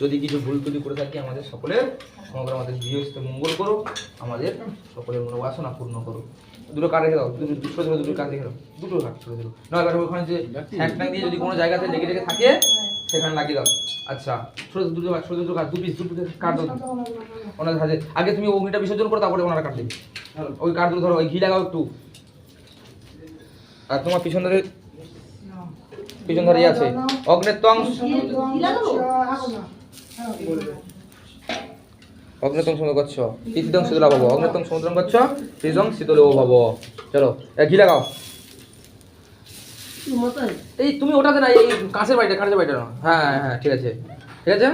যদি কিছু ভুল ত্রুটি করে থাকি আমাদের সকলের সমগ্র আমাদের গৃহস্থে মঙ্গল করো, আমাদের সকলের মনোবাসনা পূর্ণ করো। দুটো কাঠ রেখে দাও, দুটো কাঠ রেখে দাও, দুটো কাঠ ছোটো ছোটো নয়, এবার ওখানে যে হ্যাং দিয়ে যদি কোনো জায়গাতে লেগে লেগে থাকে সেখানে লাগিয়ে দাও। আচ্ছা, দুটো কাঠ, দু পিস কাঠ দাও ওনার হাতে। আগে তুমি অগ্নিটা বিসর্জন করো, তারপরে ওনারা কাঠ দেবে। ওই কাঠগুলো ধরো, ওই ঘি লাগাও একটু। আর তোমার পিছন ধরে আছে অগ্নেত্বং সমুদ্র গচ্ছ ইতিদং শীতলা ভব, অগ্নেত্বং সমুদ্রং গচ্ছ ইতিদং শীতলো ভব। চলো ঘি লাগাও। এই তুমি ওটাতে না, এই কাঁচের বাড়িটা না। হ্যাঁ হ্যাঁ ঠিক আছে ঠিক আছে,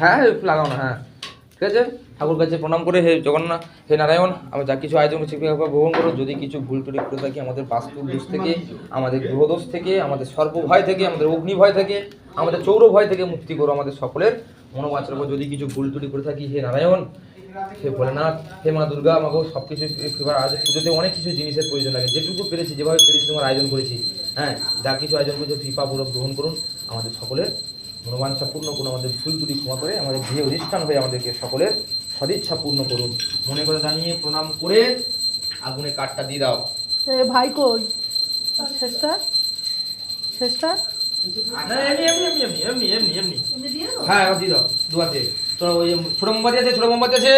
হ্যাঁ একটু লাগাও না। হ্যাঁ ঠিক আছে। ঠাকুর কাছে প্রণাম করে, হে জগন্নাথ, হে নারায়ণ, আমরা যা কিছু আয়োজন করছি গ্রহণ করো। যদি কিছু ভুল ত্রুটি করে থাকি আমাদের বাস্তু দোষ থেকে, আমাদের গ্রহদোষ থেকে, আমাদের সর্প ভয় থেকে, আমাদের অগ্নি ভয় থেকে, আমাদের চৌর ভয় থেকে মুক্তি করো আমাদের সকলের মনোবাঞ্ছার উপর। যদি কিছু ভুল ত্রুটি করে থাকি হে নারায়ণ, হে ভোলেনাথ, হে মা দুর্গা, আমাকেও সব কিছু এবার আজ পুজোতে অনেক কিছু জিনিসের প্রয়োজন লাগে, যেটুকু পেরেছি যেভাবে পেরেছি তোমার আয়োজন করেছি। হ্যাঁ, যা কিছু আয়োজন করেছি কৃপাপূর্বক গ্রহণ করুন। আমাদের সকলের মনোবাঞ্ছা পূর্ণ করুন, আমাদের ভুল ত্রুটি ক্ষমা করে আমাদের গৃহে অধিষ্ঠান হয়ে আমাদেরকে সকলের সদিচ্ছা পূর্ণ করুন। মনে করে জানিয়ে প্রণাম করে আগুনে কাঠটা দিয়ে দাও। ভাই কই শেষটা এমনি হ্যাঁ দিয়ে দাও দুয়াতে। ছোট মোমবাতি আছে, ছোট মোমবাতি আছে,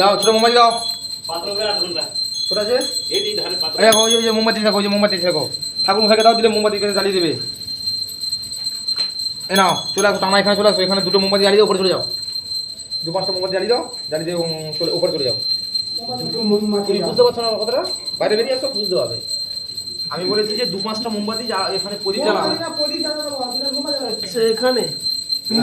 দাও ছোট মোমবাতি দাও। ছোট আছে ওই যে মোমবাতি থাকো, ওই যে মোমবাতি থাকো, ঠাকুর মশাইকে দাও, দিলে মোমবাতি কাছে জ্বালিয়ে দেবে। এ নাও চলে আসো, টানা এখানে চলে আসো, এখানে দুটো মোমবাতি জ্বালিয়ে উপরে চলে যাও, 2-5টা মোমবাতি জ্বালিয়ে দাও, জ্বালিয়ে দিয়ে উপরে চলে যাও। তুমি বুঝতে পারছো না কথাটা? বাইরে বেরিয়ে আসো, বুঝতে পারবে। আমি বলেছি যে 2-5টা মোমবাতি এখানে প্রদীপ জ্বালাও। এখানে